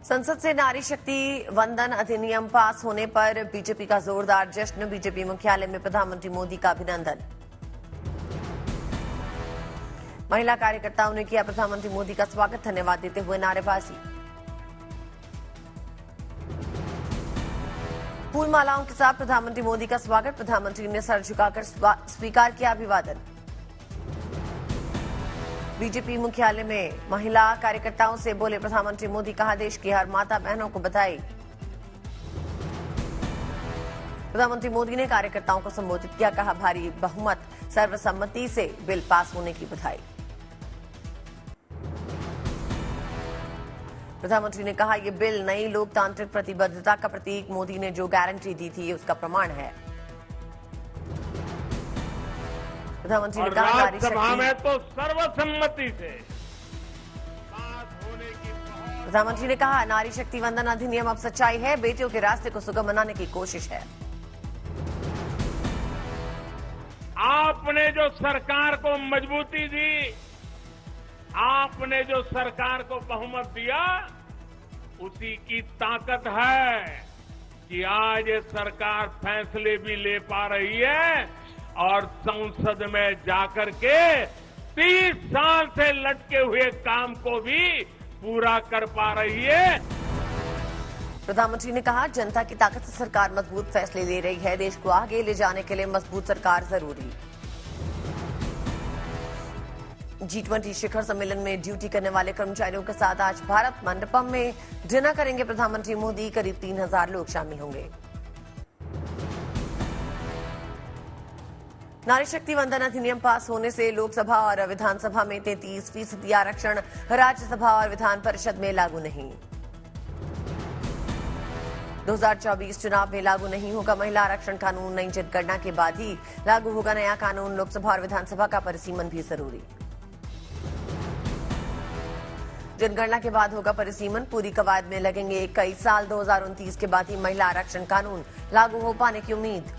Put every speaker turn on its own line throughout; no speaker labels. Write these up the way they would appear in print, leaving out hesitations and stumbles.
संसद से नारी शक्ति वंदन अधिनियम पास होने पर बीजेपी का जोरदार जश्न। बीजेपी मुख्यालय में प्रधानमंत्री मोदी का अभिनंदन। महिला कार्यकर्ताओं ने किया प्रधानमंत्री मोदी का स्वागत, धन्यवाद देते हुए नारेबाजी। फूल मालाओं के साथ प्रधानमंत्री मोदी का स्वागत, प्रधानमंत्री ने सर झुकाकर स्वीकार किया अभिवादन। बीजेपी मुख्यालय में महिला कार्यकर्ताओं से बोले प्रधानमंत्री मोदी, कहा देश की हर माता बहनों को बधाई। प्रधानमंत्री मोदी ने कार्यकर्ताओं को संबोधित किया, कहा भारी बहुमत सर्वसम्मति से बिल पास होने की बधाई। प्रधानमंत्री ने कहा यह बिल नई लोकतांत्रिक प्रतिबद्धता का प्रतीक, मोदी ने जो गारंटी दी थी उसका प्रमाण है। प्रधानमंत्री ने कहा
राज्यसभा में तो सर्वसम्मति से पास होने की।
प्रधानमंत्री ने कहा नारी शक्ति वंदन अधिनियम अब सच्चाई है, बेटियों के रास्ते को सुगम बनाने की कोशिश है।
आपने जो सरकार को मजबूती दी, आपने जो सरकार को बहुमत दिया, उसी की ताकत है कि आज ये सरकार फैसले भी ले पा रही है और संसद में जाकर के 30 साल से लटके हुए काम को भी पूरा कर पा रही है।
प्रधानमंत्री ने कहा जनता की ताकत से सरकार मजबूत फैसले ले रही है, देश को आगे ले जाने के लिए मजबूत सरकार जरूरी। G20 शिखर सम्मेलन में ड्यूटी करने वाले कर्मचारियों के साथ आज भारत मंडपम में डिनर करेंगे प्रधानमंत्री मोदी, करीब 3000 लोग शामिल होंगे। नारी शक्ति वंदन अधिनियम पास होने से लोकसभा और विधानसभा में 33% आरक्षण राज्यसभा और विधान परिषद में लागू नहीं। 2024 चुनाव में लागू नहीं होगा महिला आरक्षण कानून, नई जनगणना के बाद ही लागू होगा नया कानून, लोकसभा और विधानसभा का परिसीमन भी जरूरी। जनगणना के बाद होगा परिसीमन, पूरी कवायद में लगेंगे कई साल, 2029 के बाद ही महिला आरक्षण कानून लागू हो पाने की उम्मीद।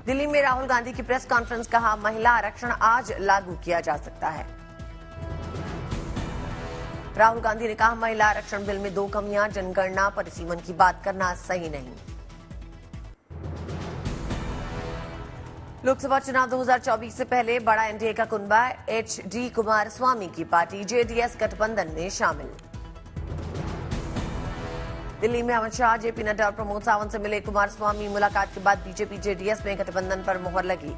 दिल्ली में राहुल गांधी की प्रेस कॉन्फ्रेंस, कहा महिला आरक्षण आज लागू किया जा सकता है। राहुल गांधी ने कहा महिला आरक्षण बिल में 2 कमियां, जनगणना परिसीमन की बात करना सही नहीं। लोकसभा चुनाव 2024 से पहले बड़ा एनडीए का कुनबा एचडी कुमारस्वामी की पार्टी जेडीएस गठबंधन में शामिल। दिल्ली में अमित शाह, जेपी नड्डा और प्रमोद सावंत से मिले कुमारस्वामी, मुलाकात के बाद बीजेपी जेडीएस में गठबंधन पर मुहर लगी।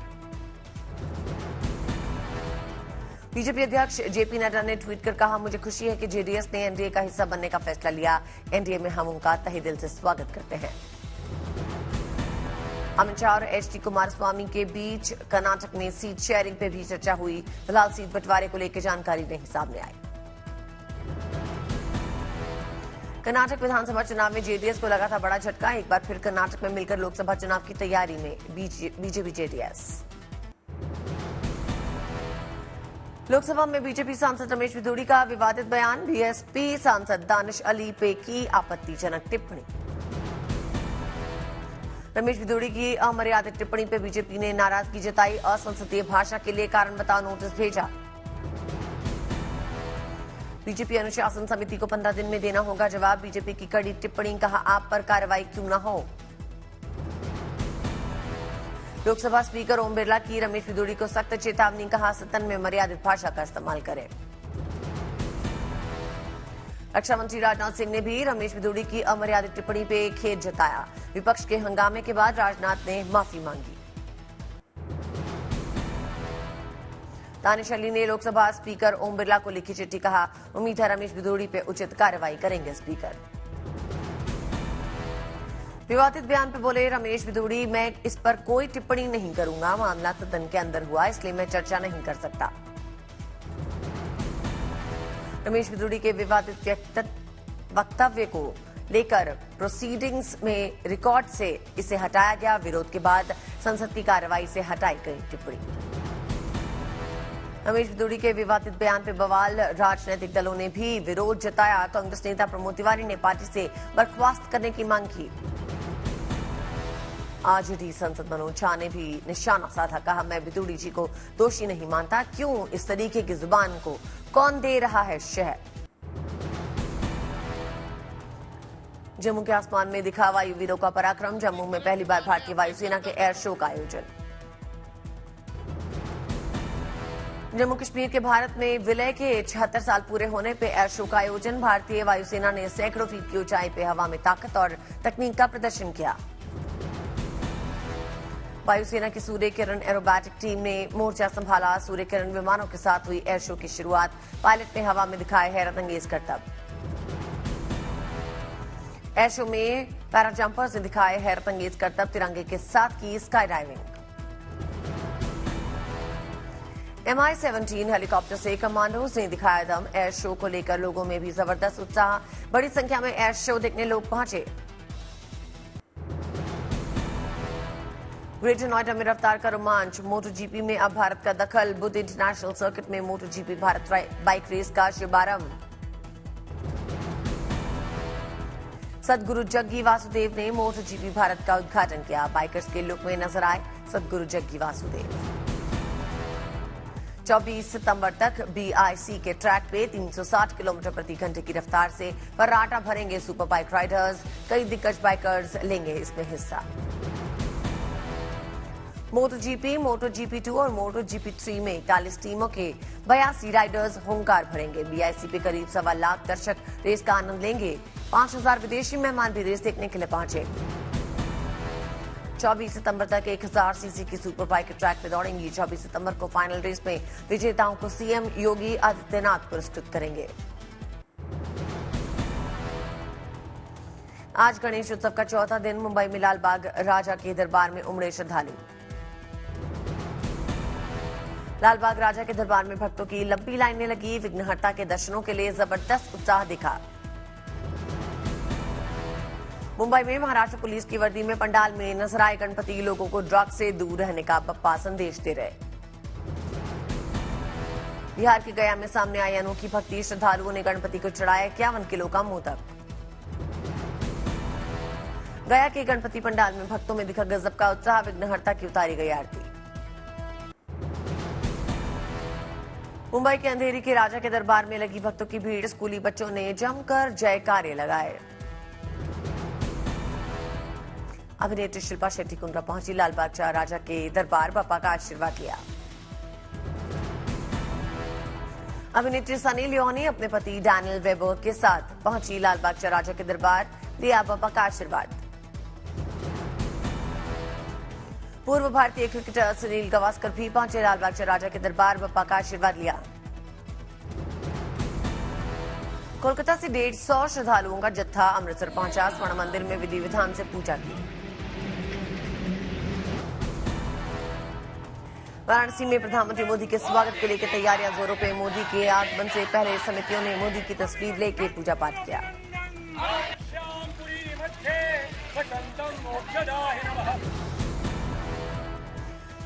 बीजेपी अध्यक्ष जेपी नड्डा ने ट्वीट कर कहा मुझे खुशी है कि जेडीएस ने एनडीए का हिस्सा बनने का फैसला लिया, एनडीए में हम उनका तहे दिल से स्वागत करते हैं। अमित शाह और एचडी कुमारस्वामी के बीच कर्नाटक में सीट शेयरिंग पे भी चर्चा हुई, फिलहाल सीट बंटवारे को लेकर जानकारी नहीं सामने आई। कर्नाटक विधानसभा चुनाव में जेडीएस को लगा था बड़ा झटका, एक बार फिर कर्नाटक में मिलकर लोकसभा चुनाव की तैयारी में बीजेपी जेडीएस। लोकसभा में बीजेपी सांसद रमेश बिधूड़ी का विवादित बयान, बीएसपी सांसद दानिश अली पे की आपत्तिजनक टिप्पणी। रमेश बिधूड़ी की अमर्यादित टिप्पणी पर बीजेपी ने नाराजगी जताई, असंसदीय भाषा के लिए कारण बताओ नोटिस भेजा। बीजेपी अनुशासन समिति को 15 दिन में देना होगा जवाब, बीजेपी की कड़ी टिप्पणी, कहा आप पर कार्रवाई क्यों न हो। लोकसभा स्पीकर ओम बिरला की रमेश बिधूड़ी को सख्त चेतावनी, कहा सदन में मर्यादित भाषा का इस्तेमाल करें। रक्षा मंत्री राजनाथ सिंह ने भी रमेश बिधूड़ी की अमर्यादित टिप्पणी पे खेद जताया, विपक्ष के हंगामे के बाद राजनाथ ने माफी मांगी। दानिश अली ने लोकसभा स्पीकर ओम बिरला को लिखी चिट्ठी, कहा उम्मीद है रमेश बिधूड़ी पे उचित कार्रवाई करेंगे स्पीकर। विवादित बयान पे बोले रमेश बिधूड़ी, मैं इस पर कोई टिप्पणी नहीं करूंगा, मामला सदन के अंदर हुआ इसलिए मैं चर्चा नहीं कर सकता। रमेश बिधूड़ी के विवादित वक्तव्य को लेकर प्रोसीडिंग्स में रिकॉर्ड से इसे हटाया गया, विरोध के बाद संसद की कार्रवाई से हटाई गई टिप्पणी। रमेश बिधूड़ी के विवादित बयान पर बवाल, राजनीतिक दलों ने भी विरोध जताया, कांग्रेस नेता प्रमोद तिवारी ने पार्टी से बर्खास्त करने की मांग की। आरजेडी सांसद मनोज झा ने भी निशाना साधा, कहा मैं बिधूड़ी जी को दोषी नहीं मानता, क्यों इस तरीके की जुबान को कौन दे रहा है शहर। जम्मू के आसमान में दिखा वायुवीरों का पराक्रम। जम्मू में पहली बार भारतीय वायुसेना के एयर शो का आयोजन। जम्मू कश्मीर के भारत में विलय के 76 साल पूरे होने पे एयर शो का आयोजन। भारतीय वायुसेना ने सैकड़ों फीट की ऊंचाई पे हवा में ताकत और तकनीक का प्रदर्शन किया। वायुसेना की सूर्य किरण एरोबैटिक टीम ने मोर्चा संभाला। सूर्य किरण विमानों के साथ हुई एयर शो की शुरुआत। पायलट ने हवा में दिखाए हैरत अंगेज करतब। एयर शो में पैरा जंपर्स ने दिखाए हैरत अंगेज करतब। तिरंगे के साथ की स्काई डाइविंग। MI-17 हेलीकॉप्टर से कमांडोज ने दिखाया दम। एयर शो को लेकर लोगों में भी जबरदस्त उत्साह। बड़ी संख्या में एयर शो देखने लोग पहुंचे। ग्रेटर नोएडा में रफ्तार का रोमांच। मोटोजीपी में अब भारत का दखल। बुद्ध इंटरनेशनल सर्किट में मोटोजीपी भारत बाइक रेस का शुभारंभ। सदगुरु जग्गी वासुदेव ने मोटोजीपी भारत का उद्घाटन किया। बाइकर्स के लुक में नजर आए सदगुरु जग्गी वासुदेव। 24 सितंबर तक BIC के ट्रैक पे 360 किलोमीटर प्रति घंटे की रफ्तार से फर्राटा भरेंगे सुपर बाइक राइडर्स। कई दिग्गज बाइकर्स लेंगे इसमें हिस्सा। MotoGP 2 और MotoGP 3 में 41 टीमों के 82 राइडर्स होंकार भरेंगे। BIC पे करीब 1.25 लाख दर्शक रेस का आनंद लेंगे। 5000 विदेशी मेहमान भी रेस देखने के लिए पहुंचे। 24 सितंबर तक 1000 सीसी की सुपर बाइक के ट्रैक पे दौड़ेंगी। 24 सितंबर को फाइनल रेस में विजेताओं को CM योगी आदित्यनाथ पुरस्कृत करेंगे। आज गणेश उत्सव का चौथा दिन। मुंबई में लालबाग राजा के दरबार में उमड़े श्रद्धालु। लालबाग राजा के दरबार में भक्तों की लंबी लाइनें लगी। विघ्नहर्ता के दर्शनों के लिए जबरदस्त उत्साह दिखा। मुंबई में महाराष्ट्र पुलिस की वर्दी में पंडाल में नजर आए गणपति। लोगों को ड्रग्स से दूर रहने का बप्पा संदेश दे रहे। बिहार के गया में सामने आई अनोखी भक्ति। श्रद्धालुओं ने गणपति को चढ़ाया 51 किलो का मोदक। गया के गणपति पंडाल में भक्तों में दिखा गजब का उत्साह। विघ्नहर्ता की उतारी गई आरती। मुंबई के अंधेरी के राजा के दरबार में लगी भक्तों की भीड़। स्कूली बच्चों ने जमकर जयकारे लगाए। अभिनेत्री शिल्पा शेट्टी कुंद्रा पहुंची लालबाग राजा के दरबार। बप्पा का आशीर्वाद लिया। अभिनेत्री सनी लियोनी अपने पति डैनियल वेबर के साथ पहुंची लालबाग राजा के दरबार। लिया बप्पा का आशीर्वाद। पूर्व भारतीय क्रिकेटर सुनील गावस्कर भी पहुंचे लालबाग राजा के दरबार। बप्पा का आशीर्वाद लिया। कोलकाता से 150 श्रद्धालुओं का जत्था अमृतसर पहुंचा। स्वर्ण मंदिर में विधि विधान से पूजा की। वाराणसी में प्रधानमंत्री मोदी के स्वागत को लेकर तैयारियां जोरों पे। मोदी के आगमन से पहले समितियों ने मोदी की तस्वीर लेकर पूजा पाठ किया।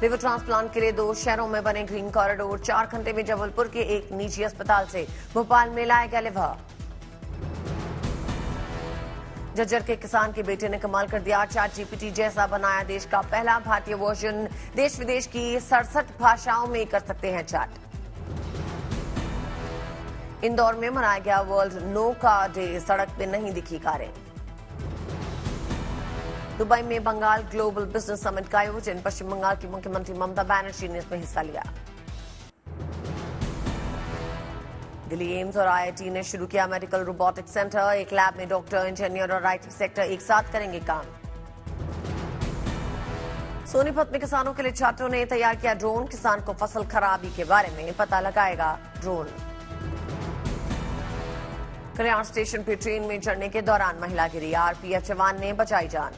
लिवर ट्रांसप्लांट के लिए 2 शहरों में बने ग्रीन कॉरिडोर। 4 घंटे में जबलपुर के एक निजी अस्पताल से भोपाल में लाया गया लिवर। झज्जर के किसान के बेटे ने कमाल कर दिया। ChatGPT जैसा बनाया देश का पहला भारतीय वर्जन। देश विदेश की 67 भाषाओं में कर सकते हैं चैट। इंदौर में मनाया गया वर्ल्ड नो कार डे। सड़क पे नहीं दिखी कारें। दुबई में बंगाल ग्लोबल बिजनेस समिट का आयोजन। पश्चिम बंगाल की मुख्यमंत्री ममता बनर्जी ने इसमें हिस्सा लिया। दिल्ली एम्स और IIT ने शुरू किया मेडिकल रोबोटिक्स सेंटर। एक लैब में डॉक्टर, इंजीनियर और IT सेक्टर एक साथ करेंगे काम। सोनीपत में किसानों के लिए छात्रों ने तैयार किया ड्रोन। किसान को फसल खराबी के बारे में पता लगाएगा ड्रोन। कल्याण स्टेशन पर ट्रेन में चढ़ने के दौरान महिला गिरी। RPF जवान ने बचाई जान।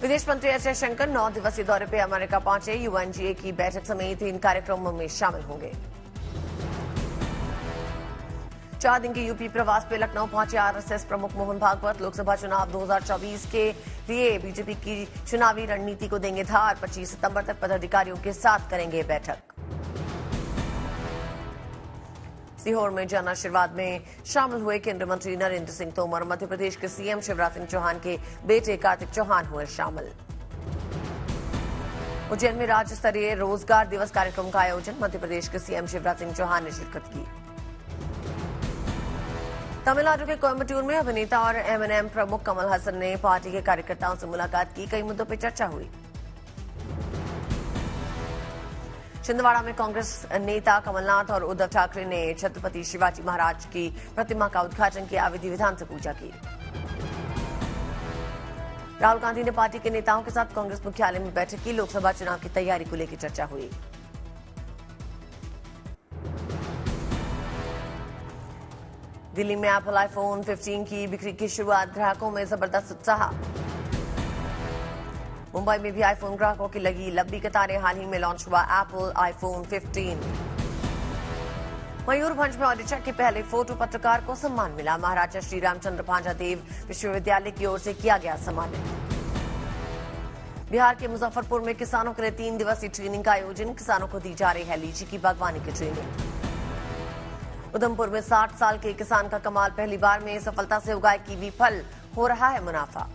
विदेश मंत्री एस जयशंकर 9 दिवसीय दौरे पर अमेरिका पहुंचे। UNGA की बैठक समेत इन कार्यक्रमों में शामिल होंगे। 4 दिन के यूपी प्रवास पे लखनऊ पहुंचे RSS प्रमुख मोहन भागवत। लोकसभा चुनाव 2024 के लिए बीजेपी की चुनावी रणनीति को देंगे धार। 25 सितंबर तक पदाधिकारियों के साथ करेंगे बैठक। सीहोर में जन आशीर्वाद में शामिल हुए केंद्रीय मंत्री नरेंद्र सिंह तोमर। मध्य प्रदेश के CM शिवराज सिंह चौहान के बेटे कार्तिक चौहान हुए शामिल। उज्जैन में राज्य स्तरीय रोजगार दिवस कार्यक्रम का आयोजन। मध्य प्रदेश के CM शिवराज सिंह चौहान ने शिरकत की। तमिलनाडु के कोयम्बटूर में अभिनेता और एमएनएम प्रमुख कमल हसन ने पार्टी के कार्यकर्ताओं से मुलाकात की। कई मुद्दों पर चर्चा हुई। छिंदवाड़ा में कांग्रेस नेता कमलनाथ और उद्धव ठाकरे ने छत्रपति शिवाजी महाराज की प्रतिमा का उद्घाटन किया। विधि विधान से पूजा की। राहुल गांधी ने पार्टी के नेताओं के साथ कांग्रेस मुख्यालय में बैठक की। लोकसभा चुनाव की तैयारी को लेकर चर्चा हुई। दिल्ली में एप्पल आईफोन 15 की बिक्री की शुरुआत। ग्राहकों में जबरदस्त उत्साह। मुंबई में भी आईफोन ग्राहकों की लगी लंबी कतारें। हाल ही में लॉन्च हुआ एप्पल आईफोन 15। मयूरभंज में ओडिशा के पहले फोटो पत्रकार को सम्मान मिला। महाराजा श्री रामचंद्र भांजादेव विश्वविद्यालय की ओर से किया गया सम्मानित। बिहार के मुजफ्फरपुर में किसानों के लिए 3 दिवसीय ट्रेनिंग का आयोजन। किसानों को दी जा रही है लीची की बागवानी की ट्रेनिंग। उधमपुर में 60 साल के किसान का कमाल। पहली बार में सफलता से उगाए कीवी फल, हो रहा है मुनाफा।